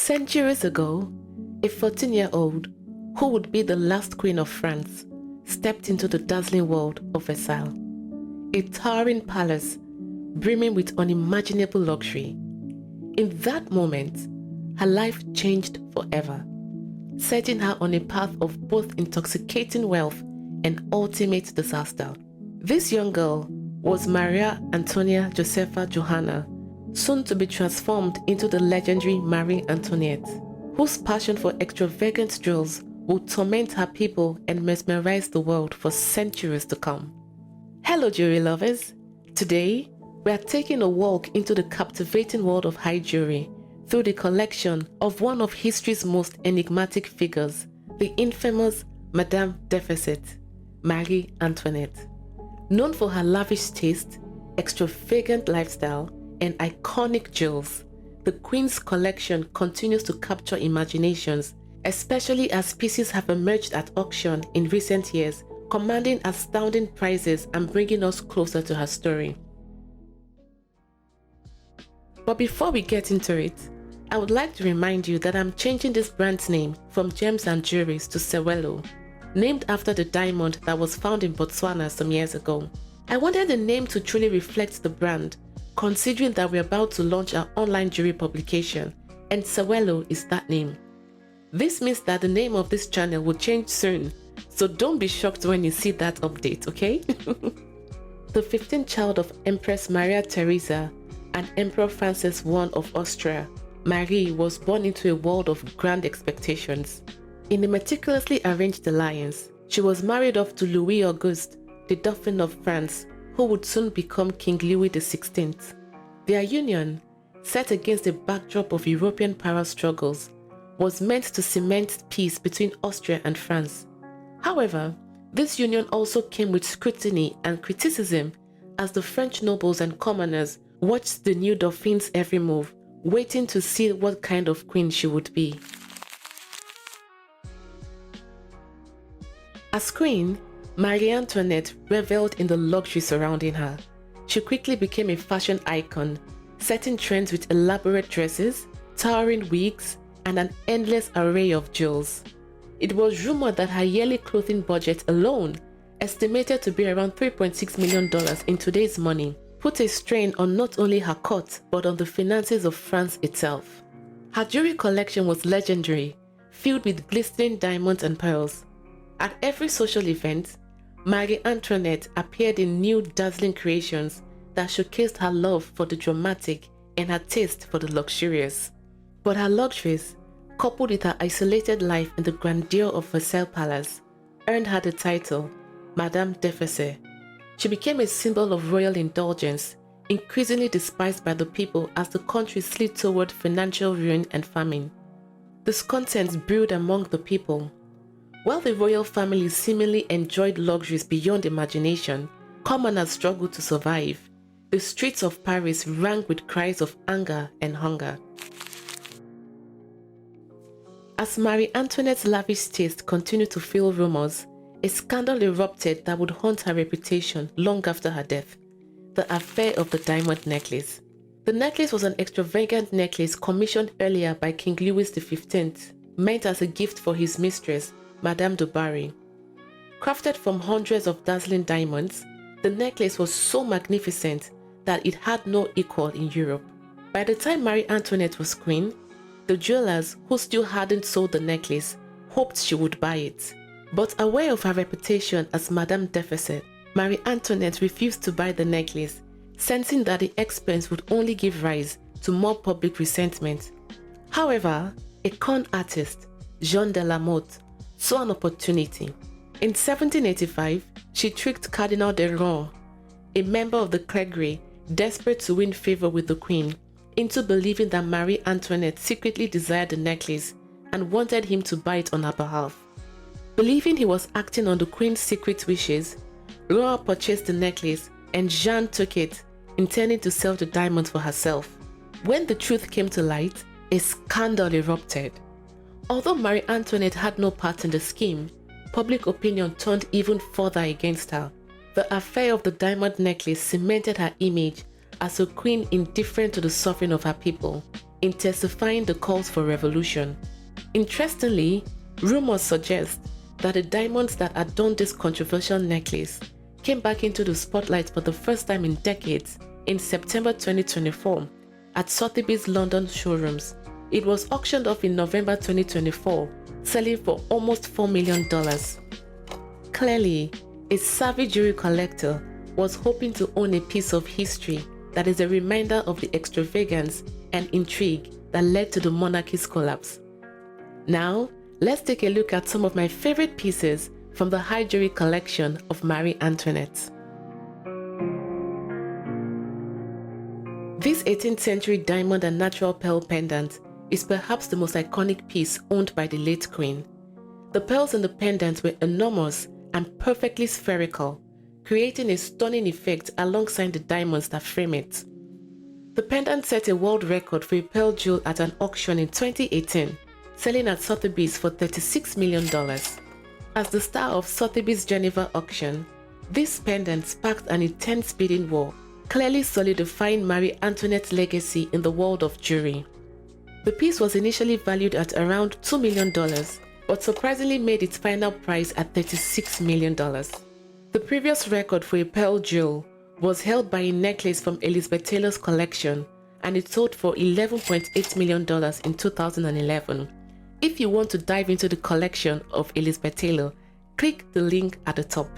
Centuries ago, a 14-year-old, who would be the last queen of France, stepped into the dazzling world of Versailles. A towering palace, brimming with unimaginable luxury. In that moment, her life changed forever, setting her on a path of both intoxicating wealth and ultimate disaster. This young girl was Marie Antoinette Josepha Johanna, soon to be transformed into the legendary Marie Antoinette, whose passion for extravagant jewels would torment her people and mesmerize the world for centuries to come. Hello jewelry lovers! Today, we are taking a walk into the captivating world of high jewelry through the collection of one of history's most enigmatic figures, the infamous Madame Déficit, Marie Antoinette. Known for her lavish taste, extravagant lifestyle, and iconic jewels, the Queen's collection continues to capture imaginations, especially as pieces have emerged at auction in recent years, commanding astounding prices and bringing us closer to her story. But before we get into it, I would like to remind you that I'm changing this brand's name from Gems and Jewelries to Sewello, named after the diamond that was found in Botswana some years ago. I wanted the name to truly reflect the brand, considering that we're about to launch our online jewelry publication, and Sewello is that name. This means that the name of this channel will change soon, so don't be shocked when you see that update, okay? The 15th child of Empress Maria Theresa and Emperor Francis I of Austria, Marie was born into a world of grand expectations. In a meticulously arranged alliance, she was married off to Louis Auguste, the Dauphine of France, who would soon become King Louis XVI. Their union, set against the backdrop of European power struggles, was meant to cement peace between Austria and France. However, this union also came with scrutiny and criticism as the French nobles and commoners watched the new Dauphine's every move, waiting to see what kind of queen she would be. As queen, Marie Antoinette reveled in the luxury surrounding her. She quickly became a fashion icon, setting trends with elaborate dresses, towering wigs, and an endless array of jewels. It was rumored that her yearly clothing budget alone, estimated to be around $3.6 million in today's money, put a strain on not only her court but on the finances of France itself. Her jewelry collection was legendary, filled with glistening diamonds and pearls. At every social event, Marie Antoinette appeared in new dazzling creations that showcased her love for the dramatic and her taste for the luxurious. But her luxuries, coupled with her isolated life in the grandeur of Versailles Palace, earned her the title Madame Déficit. She became a symbol of royal indulgence, increasingly despised by the people as the country slid toward financial ruin and famine. Discontent brewed among the people. While the royal family seemingly enjoyed luxuries beyond imagination, commoners struggled to survive. The streets of Paris rang with cries of anger and hunger. As Marie Antoinette's lavish taste continued to fill rumors, a scandal erupted that would haunt her reputation long after her death: the affair of the diamond necklace. The necklace was an extravagant necklace commissioned earlier by King Louis XV, meant as a gift for his mistress, Madame du Barry. Crafted from hundreds of dazzling diamonds, the necklace was so magnificent that it had no equal in Europe. By the time Marie Antoinette was queen, the jewelers who still hadn't sold the necklace hoped she would buy it. But aware of her reputation as Madame Déficit, Marie Antoinette refused to buy the necklace, sensing that the expense would only give rise to more public resentment. However, a con artist, Jean de la Motte, saw an opportunity. In 1785, she tricked Cardinal de Rohan, a member of the clergy desperate to win favor with the queen, into believing that Marie Antoinette secretly desired the necklace and wanted him to buy it on her behalf. Believing he was acting on the queen's secret wishes, Rohan purchased the necklace and Jeanne took it, intending to sell the diamond for herself. When the truth came to light, a scandal erupted. Although Marie Antoinette had no part in the scheme, public opinion turned even further against her. The affair of the diamond necklace cemented her image as a queen indifferent to the suffering of her people. intensifying the calls for revolution. Interestingly, rumors suggest that the diamonds that adorned this controversial necklace came back into the spotlight for the first time in decades in September 2024 at Sotheby's London showrooms. It was auctioned off in November 2024, selling for almost $4 million. Clearly, a savvy jewelry collector was hoping to own a piece of history that is a reminder of the extravagance and intrigue that led to the monarchy's collapse. Now, let's take a look at some of my favorite pieces from the high jewelry collection of Marie Antoinette. This 18th century diamond and natural pearl pendant is perhaps the most iconic piece owned by the late queen. The pearls in the pendant were enormous and perfectly spherical, creating a stunning effect alongside the diamonds that frame it. The pendant set a world record for a pearl jewel at an auction in 2018, selling at Sotheby's for $36 million. As the star of Sotheby's Geneva auction, this pendant sparked an intense bidding war, clearly solidifying Marie Antoinette's legacy in the world of jewelry. The piece was initially valued at around $2 million, but surprisingly made its final price at $36 million. The previous record for a pearl jewel was held by a necklace from Elizabeth Taylor's collection, and it sold for $11.8 million in 2011. If you want to dive into the collection of Elizabeth Taylor, click the link at the top.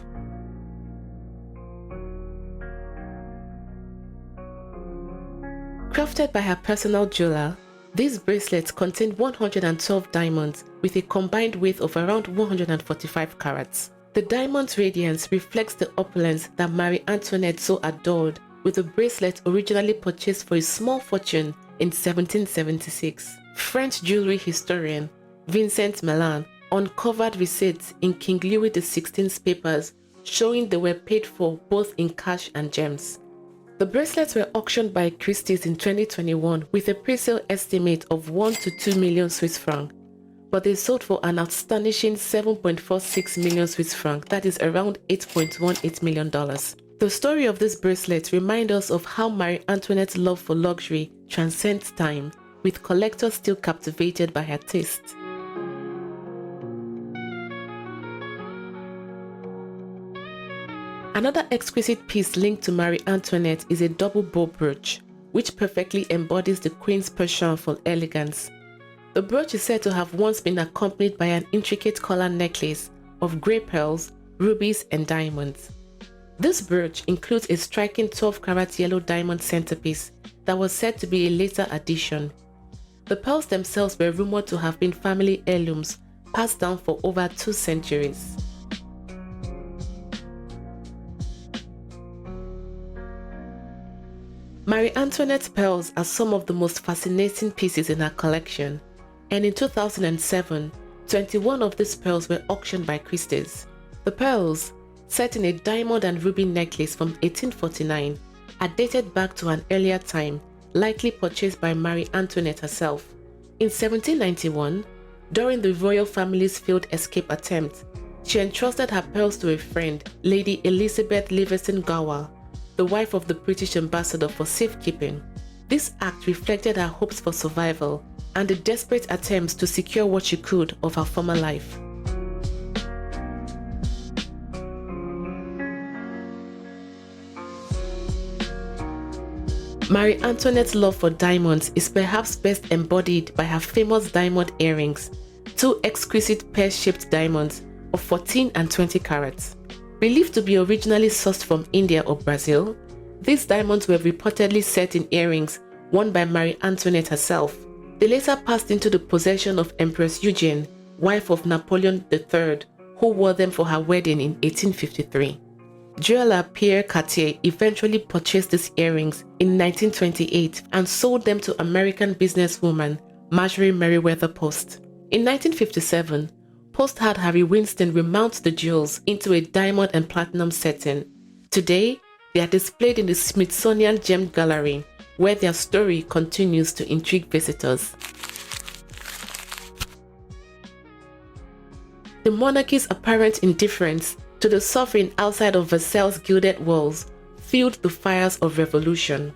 Crafted by her personal jeweler, these bracelets contain 112 diamonds with a combined weight of around 145 carats. The diamond's radiance reflects the opulence that Marie Antoinette so adored, with the bracelet originally purchased for a small fortune in 1776. French jewelry historian Vincent Mellin uncovered receipts in King Louis XVI's papers showing they were paid for both in cash and gems. The bracelets were auctioned by Christie's in 2021 with a pre-sale estimate of 1 to 2 million Swiss francs, but they sold for an astonishing 7.46 million Swiss francs, that is around $8.18 million. The story of this bracelet reminds us of how Marie Antoinette's love for luxury transcends time, with collectors still captivated by her taste. Another exquisite piece linked to Marie Antoinette is a double bow brooch, which perfectly embodies the queen's penchant for elegance. The brooch is said to have once been accompanied by an intricate collar necklace of grey pearls, rubies, and diamonds. This brooch includes a striking 12-carat yellow diamond centerpiece that was said to be a later addition. The pearls themselves were rumored to have been family heirlooms passed down for over 2 centuries. Marie Antoinette's pearls are some of the most fascinating pieces in her collection, and in 2007, 21 of these pearls were auctioned by Christie's. The pearls, set in a diamond and ruby necklace from 1849, are dated back to an earlier time, likely purchased by Marie Antoinette herself. In 1791, during the royal family's failed escape attempt, she entrusted her pearls to a friend, Lady Elizabeth Livingston Gower, the wife of the British ambassador, for safekeeping. This act reflected her hopes for survival and the desperate attempts to secure what she could of her former life. Marie Antoinette's love for diamonds is perhaps best embodied by her famous diamond earrings, 2 exquisite pear-shaped diamonds of 14 and 20 carats. Believed to be originally sourced from India or Brazil, these diamonds were reportedly set in earrings worn by Marie Antoinette herself. They later passed into the possession of Empress Eugenie, wife of Napoleon III, who wore them for her wedding in 1853. Jeweler Pierre Cartier eventually purchased these earrings in 1928 and sold them to American businesswoman Marjorie Merriweather Post. In 1957, Post had Harry Winston remount the jewels into a diamond and platinum setting. Today, they are displayed in the Smithsonian Gem Gallery, where their story continues to intrigue visitors. The monarchy's apparent indifference to the suffering outside of Versailles' gilded walls fueled the fires of revolution.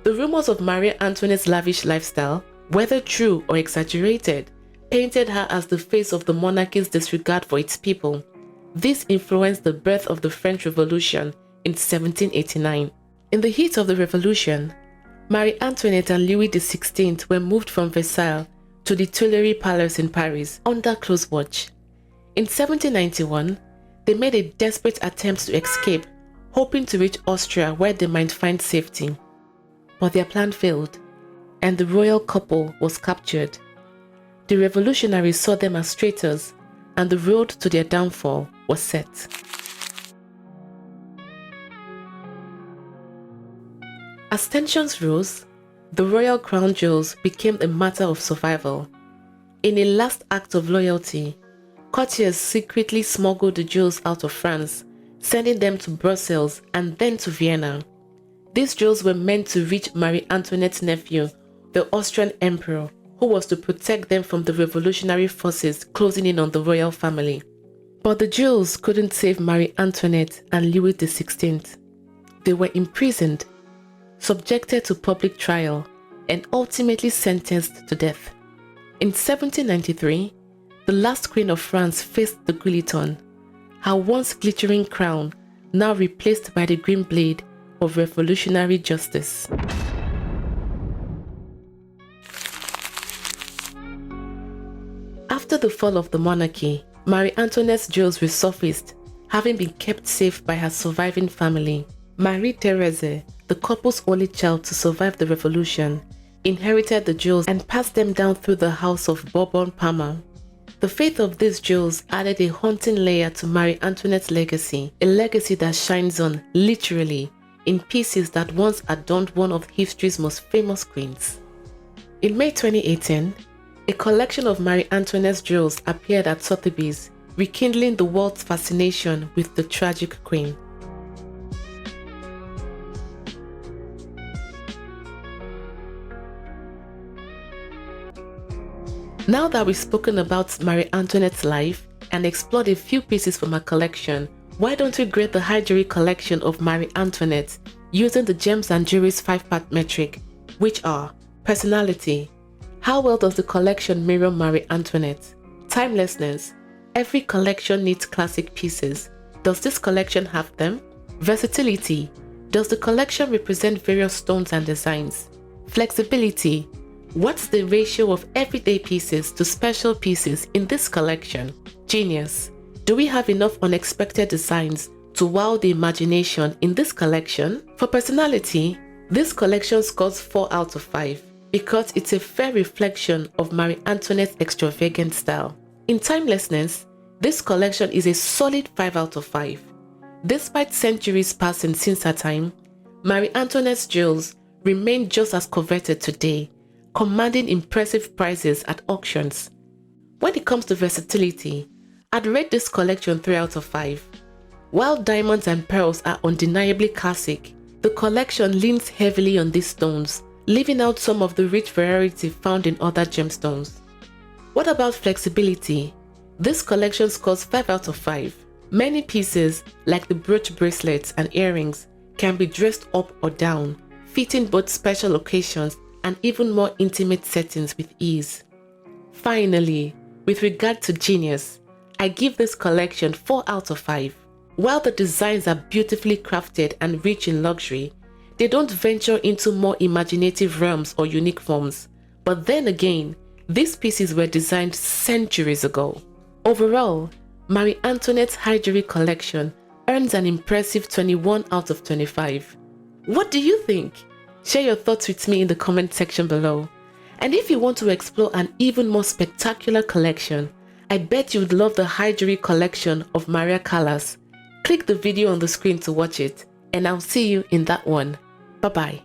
The rumors of Marie Antoinette's lavish lifestyle, whether true or exaggerated, painted her as the face of the monarchy's disregard for its people. This influenced the birth of the French Revolution in 1789. In the heat of the revolution, Marie Antoinette and Louis XVI were moved from Versailles to the Tuileries Palace in Paris under close watch. In 1791, they made a desperate attempt to escape, hoping to reach Austria where they might find safety. But their plan failed, and the royal couple was captured. The revolutionaries saw them as traitors, and the road to their downfall was set. As tensions rose, the royal crown jewels became a matter of survival. In a last act of loyalty, courtiers secretly smuggled the jewels out of France, sending them to Brussels and then to Vienna. These jewels were meant to reach Marie Antoinette's nephew, the Austrian emperor, who was to protect them from the revolutionary forces closing in on the royal family. But the jewels couldn't save Marie Antoinette and Louis XVI. They were imprisoned, subjected to public trial, and ultimately sentenced to death. In 1793, the last queen of France faced the guillotine, her once glittering crown now replaced by the green blade of revolutionary justice. After the fall of the monarchy, Marie Antoinette's jewels resurfaced, having been kept safe by her surviving family. Marie Therese, the couple's only child to survive the revolution, inherited the jewels and passed them down through the house of Bourbon-Parma. The fate of these jewels added a haunting layer to Marie Antoinette's legacy, a legacy that shines on, literally, in pieces that once adorned one of history's most famous queens. In May 2018, a collection of Marie Antoinette's jewels appeared at Sotheby's, rekindling the world's fascination with the tragic queen. Now that we've spoken about Marie Antoinette's life and explored a few pieces from her collection, why don't we grade the high jewelry collection of Marie Antoinette using the Gems and Jewelry's 5-part metric, which are personality. How well does the collection mirror Marie Antoinette? Timelessness. Every collection needs classic pieces. Does this collection have them? Versatility. Does the collection represent various stones and designs? Flexibility. What's the ratio of everyday pieces to special pieces in this collection? Genius. Do we have enough unexpected designs to wow the imagination in this collection? For personality, this collection scores 4 out of 5 because it's a fair reflection of Marie Antoinette's extravagant style. In timelessness, this collection is a solid 5 out of 5. Despite centuries passing since her time, Marie Antoinette's jewels remain just as coveted today, commanding impressive prices at auctions. When it comes to versatility, I'd rate this collection 3 out of 5. While diamonds and pearls are undeniably classic, the collection leans heavily on these stones, leaving out some of the rich variety found in other gemstones. What about flexibility? This collection scores 5 out of 5. Many pieces, like the brooch bracelets and earrings, can be dressed up or down, fitting both special occasions and even more intimate settings with ease. Finally, with regard to genius, I give this collection 4 out of 5. While the designs are beautifully crafted and rich in luxury, they don't venture into more imaginative realms or unique forms. But then again, these pieces were designed centuries ago. Overall, Marie Antoinette's high jewelry collection earns an impressive 21 out of 25. What do you think? Share your thoughts with me in the comment section below. And if you want to explore an even more spectacular collection, I bet you would love the high jewelry collection of Maria Callas. Click the video on the screen to watch it, and I'll see you in that one. Bye bye.